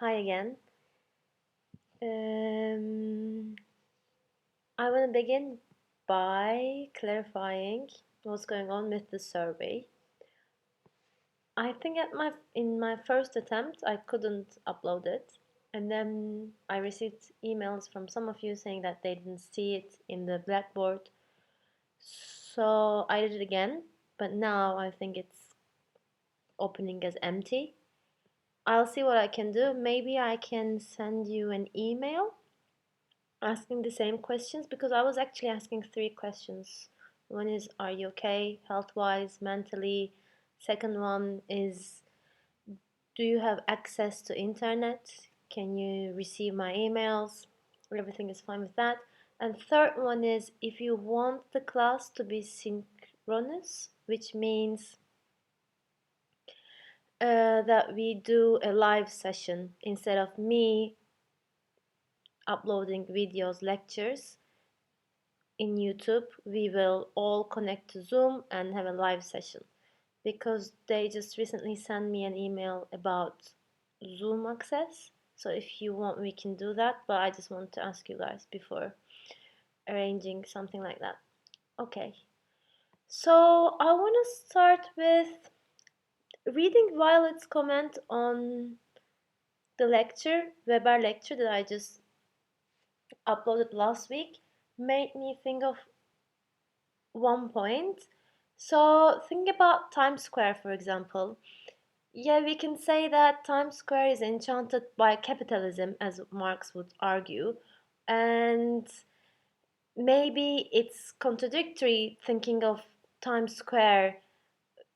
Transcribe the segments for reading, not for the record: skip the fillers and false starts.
Hi again. Um, I want to begin by clarifying what's going on with the survey. I think in my first attempt I couldn't upload it, and then I received emails from some of you saying that they didn't see it in the Blackboard. So I did it again, but now I think it's opening as empty. I'll see what I can do. Maybe I can send you an email asking the same questions because I was actually asking three questions. One is, are you okay health wise, mentally? Second one is, do you have access to internet? Can you receive my emails? Everything is fine with that. And third one is, if you want the class to be synchronous, which means that we do a live session instead of me uploading videos, lectures in YouTube, we will all connect to Zoom and have a live session because they just recently sent me an email about Zoom access. So if you want, we can do that, but I just want to ask you guys before arranging something like that. Okay, so I want to start with reading Violet's comment on the Weber lecture that I just uploaded last week. Made me think of one point. So think about Times Square, for example. Yeah, we can say that Times Square is enchanted by capitalism, as Marx would argue, and maybe it's contradictory thinking of Times Square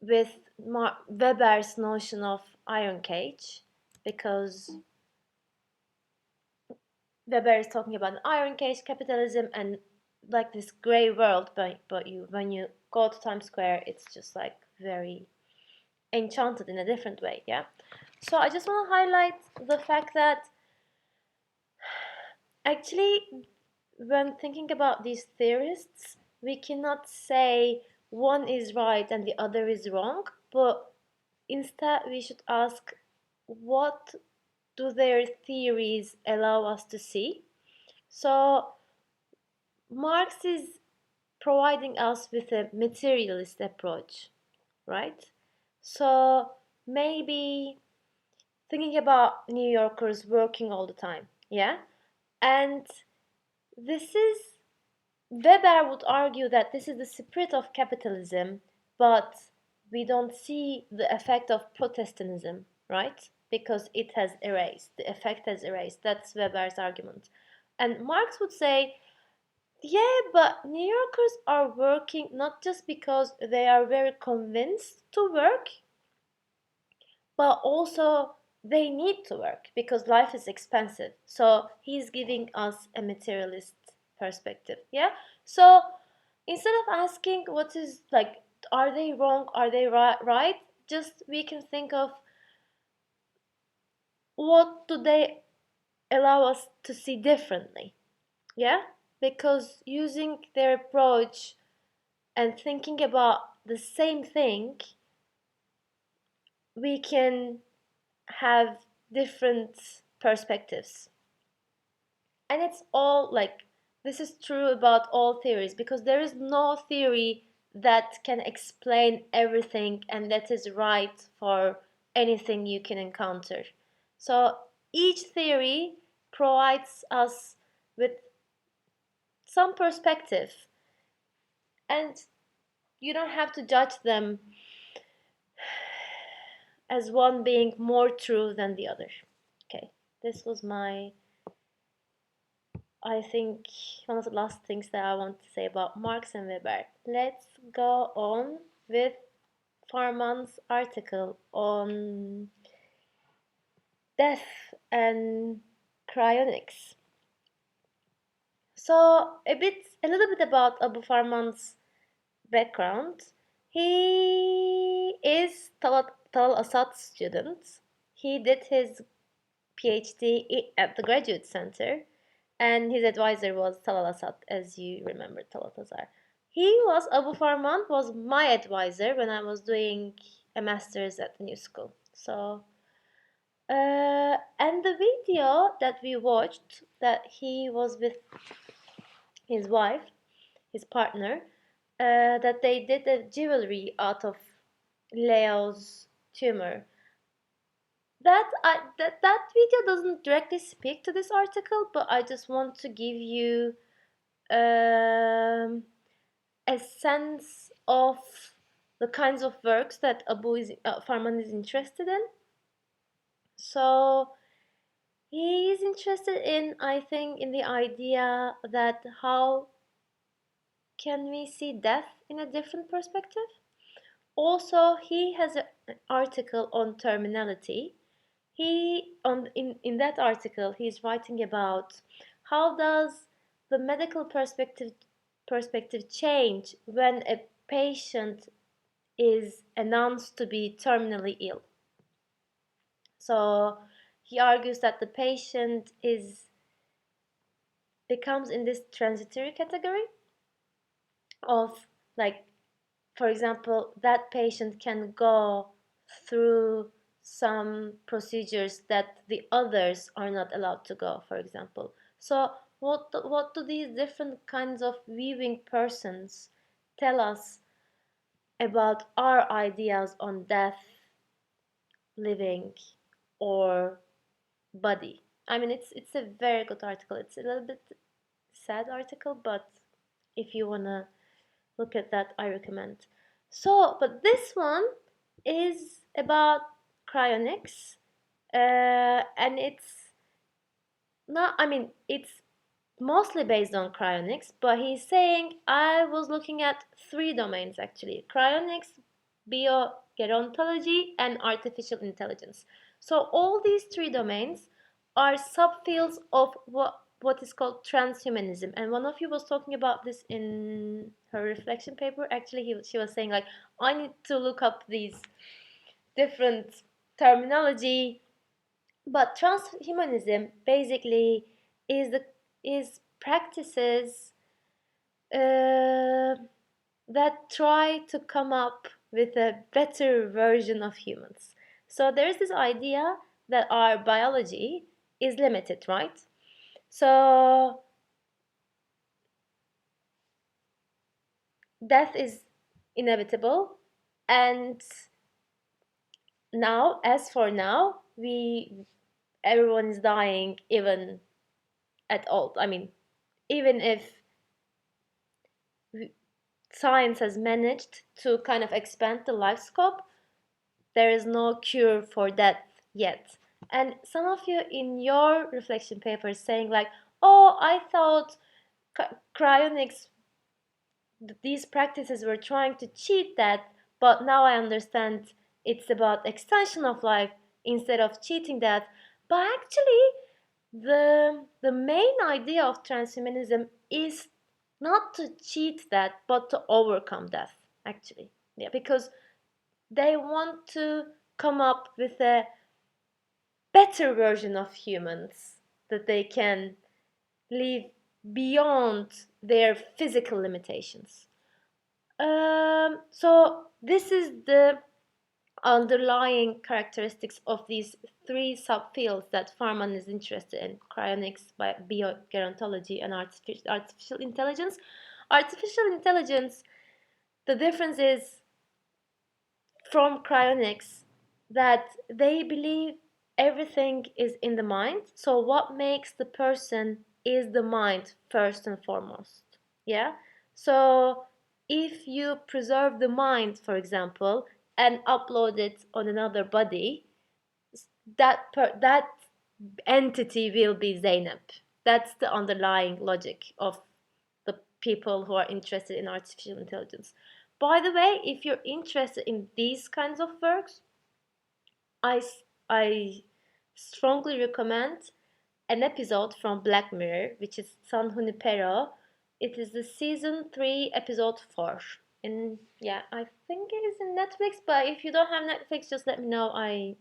with Weber's notion of iron cage, because Weber is talking about an iron cage capitalism and like this gray world, but you when you go to Times Square, it's just like very enchanted in a different way. Yeah, so I just want to highlight the fact that actually when thinking about these theorists, we cannot say one is right and the other is wrong, but instead we should ask, what do their theories allow us to see? So Marx is providing us with a materialist approach, right? So maybe thinking about New Yorkers working all the time, yeah? And this is, Weber would argue that this is the spirit of capitalism, but we don't see the effect of Protestantism, right? Because it has erased, the effect has erased. That's Weber's argument. And Marx would say, yeah, but New Yorkers are working not just because they are very convinced to work, but also they need to work because life is expensive. So he's giving us a materialist perspective. Yeah. So instead of asking what is like, are they wrong? Are they right? Just we can think of what do they allow us to see differently. Yeah. Because using their approach and thinking about the same thing, we can have different perspectives. And it's all like, this is true about all theories because there is no theory that can explain everything and that is right for anything you can encounter. So each theory provides us with some perspective, and you don't have to judge them as one being more true than the other. Okay, this was I think, one of the last things that I want to say about Marx and Weber. Let's go on with Farman's article on death and cryonics. So a little bit about Abu Farman's background. He is Tal Assad's student. He did his PhD at the Graduate Center, and his advisor was Talal Asad, as you remember Talat Azar. Abu Farman was my advisor when I was doing a master's at the new school. So And the video that we watched, that he was with his wife, his partner, that they did a jewelry out of Leo's tumor. That video doesn't directly speak to this article, but I just want to give you a sense of the kinds of works that Farman is interested in. So he is interested in, I think, in the idea that how can we see death in a different perspective. Also, he has an article on terminality. In that article he's writing about how does the medical perspective change when a patient is announced to be terminally ill. So he argues that the patient becomes in this transitory category of, like, for example, that patient can go through some procedures that the others are not allowed to go, for example. So what do these different kinds of viewing persons tell us about our ideas on death, living, or body? I mean, it's a very good article. It's a little bit sad article, but if you wanna look at that, I recommend. So, but this one is about cryonics, and it's not, I mean, it's mostly based on cryonics, but he's saying I was looking at three domains actually: cryonics, biogerontology, and artificial intelligence. So all these three domains are subfields of what is called transhumanism. And one of you was talking about this in her reflection paper. Actually, she was saying, like, I need to look up these different terminology. But transhumanism basically is practices uh, that try to come up with a better version of humans. So there's this idea that our biology is limited, right? So death is inevitable, and now, as for now, everyone is dying, even at old. I mean, even if science has managed to kind of expand the life scope, there is no cure for that yet. And some of you in your reflection papers saying, like, oh, I thought cryonics, these practices were trying to cheat that, but now I understand it's about extension of life instead of cheating that. But actually, the main idea of transhumanism is not to cheat that, but to overcome death, actually. Yeah, because they want to come up with a better version of humans that they can live beyond their physical limitations. So this is the underlying characteristics of these three subfields that Farman is interested in: cryonics, biogerontology, and artificial intelligence. Artificial intelligence, the difference is from cryonics that they believe everything is in the mind. So what makes the person is the mind first and foremost. Yeah. So if you preserve the mind, for example, and upload it on another body, that entity will be Zainab. That's the underlying logic of the people who are interested in artificial intelligence. By the way, if you're interested in these kinds of works, I, I strongly recommend an episode from Black Mirror, which is San Junipero. It is the season 3, episode 4. And yeah, I think it is in Netflix, but if you don't have Netflix, just let me know. I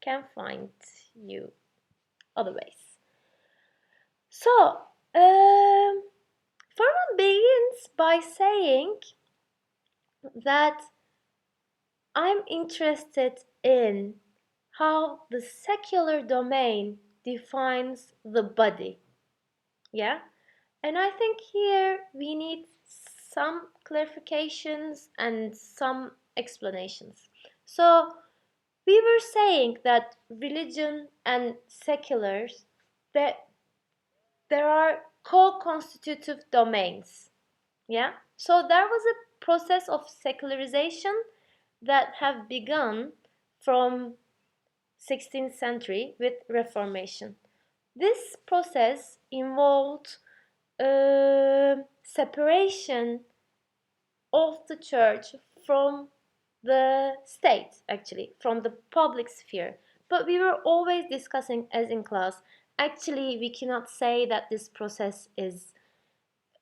can find you other ways. So, Furman begins by saying that I'm interested in how the secular domain defines the body. Yeah? And I think here we need some clarifications and some explanations. So, we were saying that religion and seculars, that there are co-constitutive domains. Yeah? So there was a process of secularization that have begun from 16th century with Reformation. This process involved separation of the church from the state, actually, from the public sphere. But we were always discussing, as in class, actually, we cannot say that this process is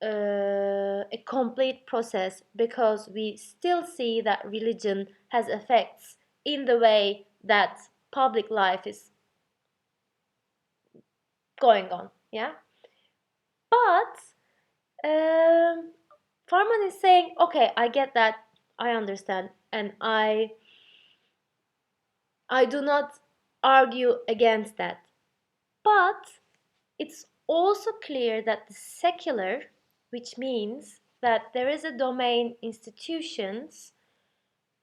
a complete process because we still see that religion has effects in the way that public life is going on. Yeah, but Farman is saying, okay, I get that, I understand, and I do not argue against that. But it's also clear that the secular, which means that there is a domain institutions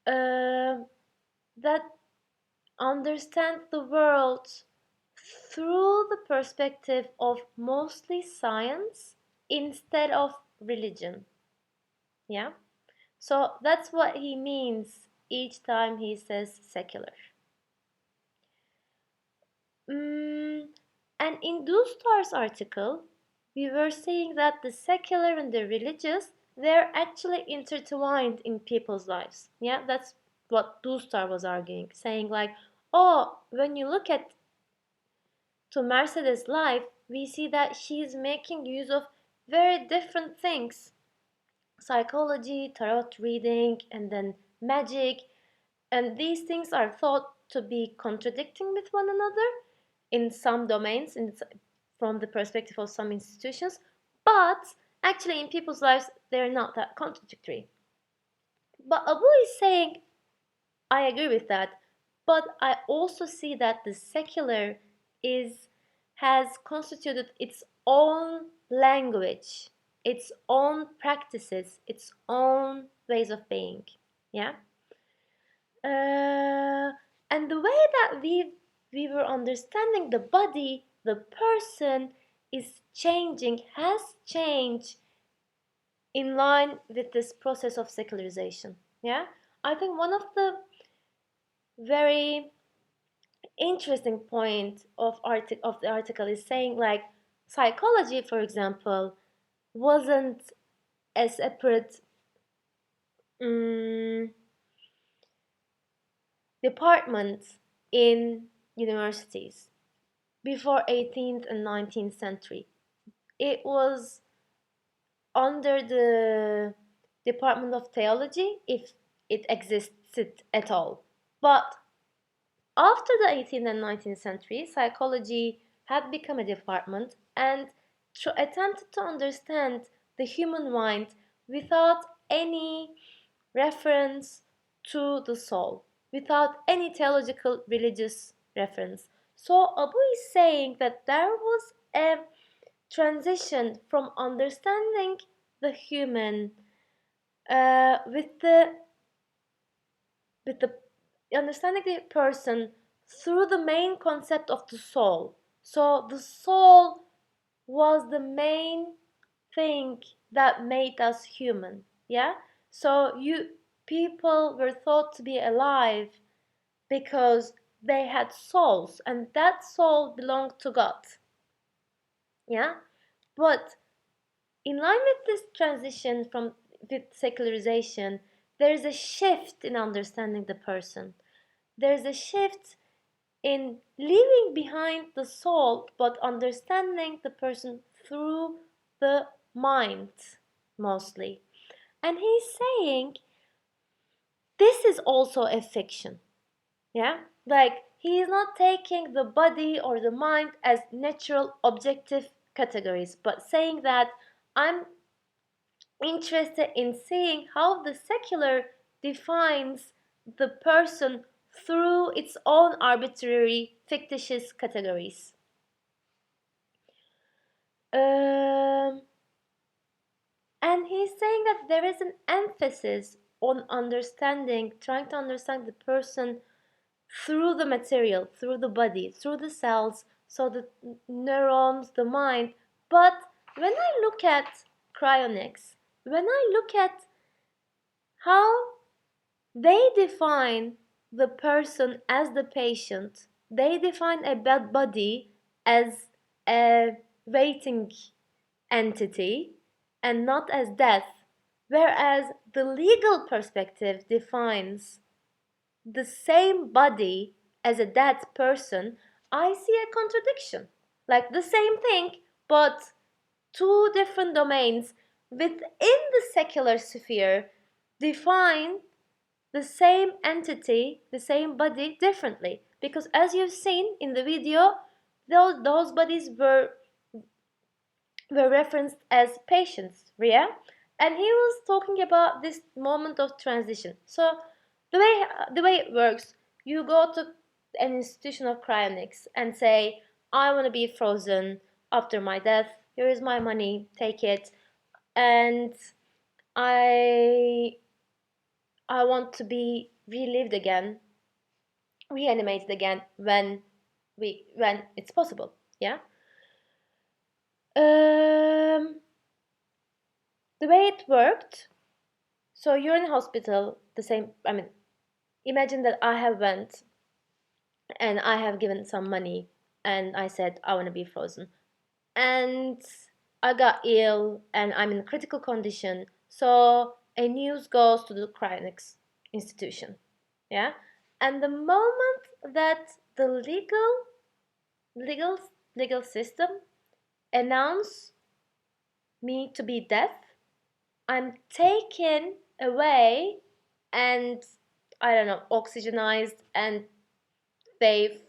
that understand the world through the perspective of mostly science instead of religion. Yeah? So that's what he means each time he says secular. Mm, and in Dustar's article, we were saying that the secular and the religious, they're actually intertwined in people's lives. Yeah, that's what Dustar was arguing, saying like, oh, when you look at to Mercedes' life, we see that she's making use of very different things: psychology, tarot reading, and then magic. And these things are thought to be contradicting with one another in some domains, from the perspective of some institutions, but actually in people's lives, they're not that contradictory. But Abu is saying, I agree with that, but I also see that the secular is has constituted its own language, its own practices, its own ways of being. Yeah. And the way that we were understanding the body, the person is changing, has changed in line with this process of secularization. Yeah, I think one of the very interesting point of the article is saying like psychology, for example, wasn't a separate um, department in universities before 18th and 19th century. It was under the Department of Theology, if it existed at all. But after the 18th and 19th century, psychology had become a department and attempted to understand the human mind without any reference to the soul, without any theological religious reference. So Abu is saying that there was a transition from understanding the human with the understanding the person through the main concept of the soul. So the soul was the main thing that made us human. Yeah. So people were thought to be alive because they had souls, and that soul belonged to God. Yeah. But in line with this transition from with secularization, there is a shift in understanding the person. There is a shift in leaving behind the soul but understanding the person through the mind mostly. And he's saying this is also a fiction. Yeah? Like he is not taking the body or the mind as natural objective categories, but saying that I'm interested in seeing how the secular defines the person through its own arbitrary, fictitious categories. Um, and he's saying that there is an emphasis on understanding, trying to understand the person through the material, through the body, through the cells, so the neurons, the mind. But when I look at cryonics, when I look at how they define the person as the patient, they define a body as a waiting entity and not as death, whereas the legal perspective defines the same body as a dead person. I see a contradiction. Like the same thing, but two different domains within the secular sphere define the same entity, the same body differently. Because as you've seen in the video, those bodies were referenced as patients, Ria, and he was talking about this moment of transition. So the way it works, you go to an institution of cryonics and say, I want to be frozen after my death. Here is my money, take it, and I I want to be relived again, reanimated again when it's possible. Yeah. Um, the way it worked. So you're in hospital. The same. I mean, imagine that I have went and I have given some money and I said I want to be frozen, and I got ill and I'm in critical condition. So a news goes to the cryonics institution. Yeah, and the moment that the legal legal system announce me to be dead, I'm taken away and I don't know, oxygenized, and they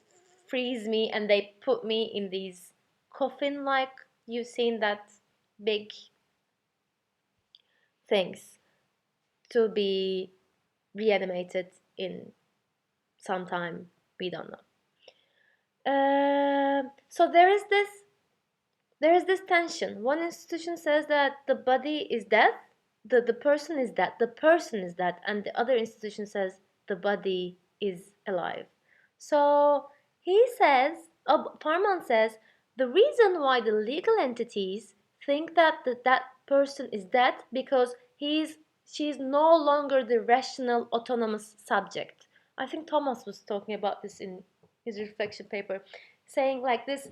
freeze me and they put me in these coffin, like you've seen that big things, to be reanimated in some time, we don't know. So there is this tension. One institution says that the body is dead, the person is dead, and the other institution says the body is alive. So he says, Parman says, the reason why the legal entities think that that person is dead because she's no longer the rational autonomous subject. I think Thomas was talking about this in his reflection paper, saying like this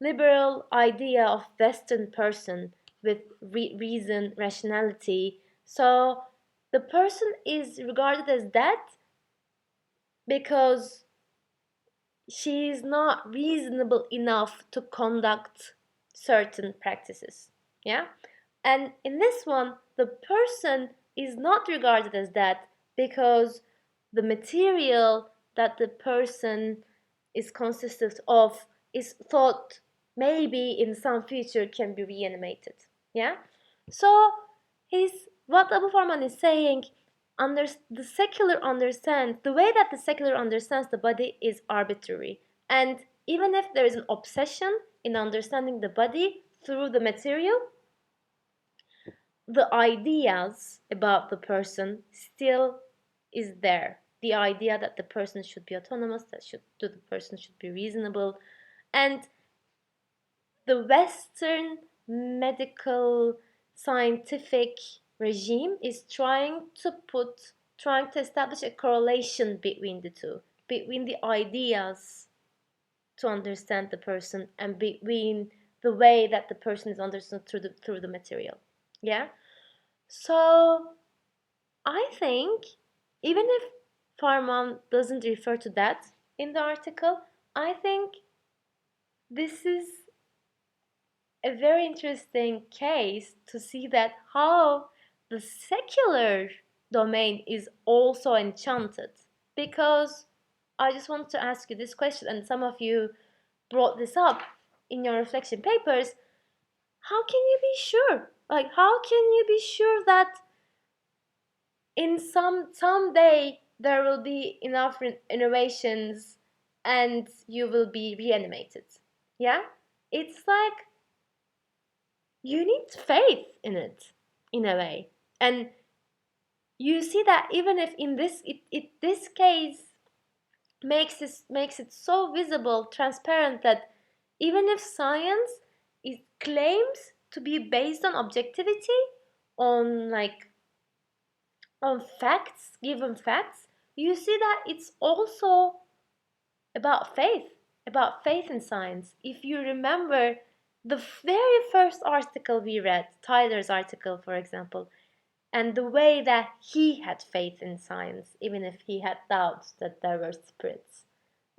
liberal idea of Western person with reason, rationality. So the person is regarded as dead because she is not reasonable enough to conduct certain practices. Yeah? And in this one, the person is not regarded as that because the material that the person is consisted of is thought maybe in some future can be reanimated. Yeah? So he's what Abu Farman is saying, the secular understands the way that the secular understands the body is arbitrary. And even if there is an obsession in understanding the body through the material, the ideas about the person still is there. The idea that the person should be autonomous, that the person should be reasonable, and the Western medical scientific regime is trying to establish a correlation between the two, between the ideas to understand the person and between the way that the person is understood through the material. Yeah. So I think even if Farman doesn't refer to that in the article, I think this is a very interesting case to see that how the secular domain is also enchanted. Because I just want to ask you this question, and some of you brought this up in your reflection papers. How can you be sure? Like, how can you be sure that in someday there will be enough innovations and you will be reanimated. Yeah? It's like you need faith in it, in a way. And you see that even if in this case makes it so visible, transparent, that even if science it claims to be based on objectivity, on like on facts, given facts, you see that it's also about faith in science. If you remember the very first article we read, Tyler's article, for example, and the way that he had faith in science, even if he had doubts that there were spirits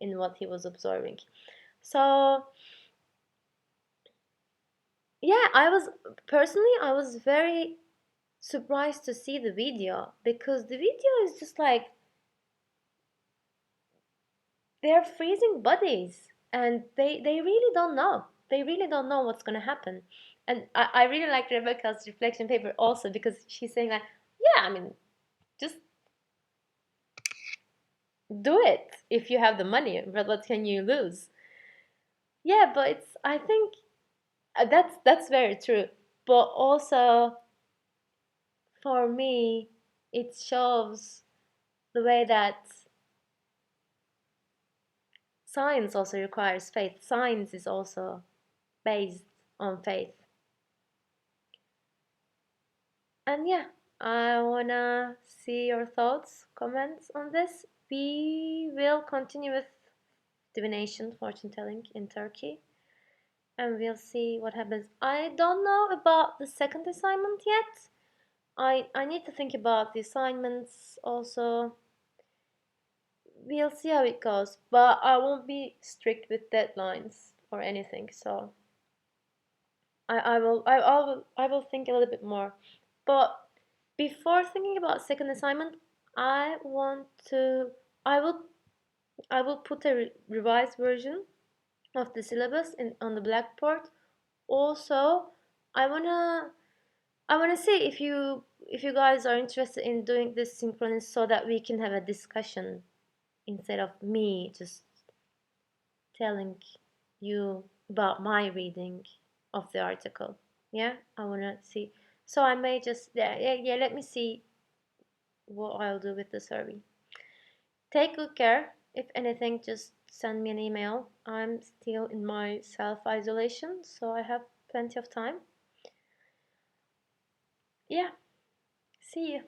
in what he was observing. So, yeah, I was very surprised to see the video, because the video is just like they're freezing bodies, and they really don't know. They really don't know what's going to happen. And I really like Rebecca's reflection paper also, because she's saying like, yeah, I mean, just do it if you have the money, but what can you lose? Yeah, but it's, I think that's very true. But also for me, it shows the way that science also requires faith. Science is also based on faith. And yeah, I wanna see your thoughts, comments on this. We will continue with divination, fortune telling in Turkey, and we'll see what happens. I don't know about the second assignment yet. I need to think about the assignments also. We'll see how it goes, but I won't be strict with deadlines or anything. So I will think a little bit more. But before thinking about second assignment, I want to I will I will put a revised version of the syllabus on the blackboard. Also, I wanna I wanna see if you guys are interested in doing this synchronous, so that we can have a discussion instead of me just telling you about my reading of the article. Yeah, I wanna see. So I may just yeah. Let me see what I'll do with the survey. Take good care. If anything, just send me an email. I'm still in my self isolation, so I have plenty of time. Yeah, see you.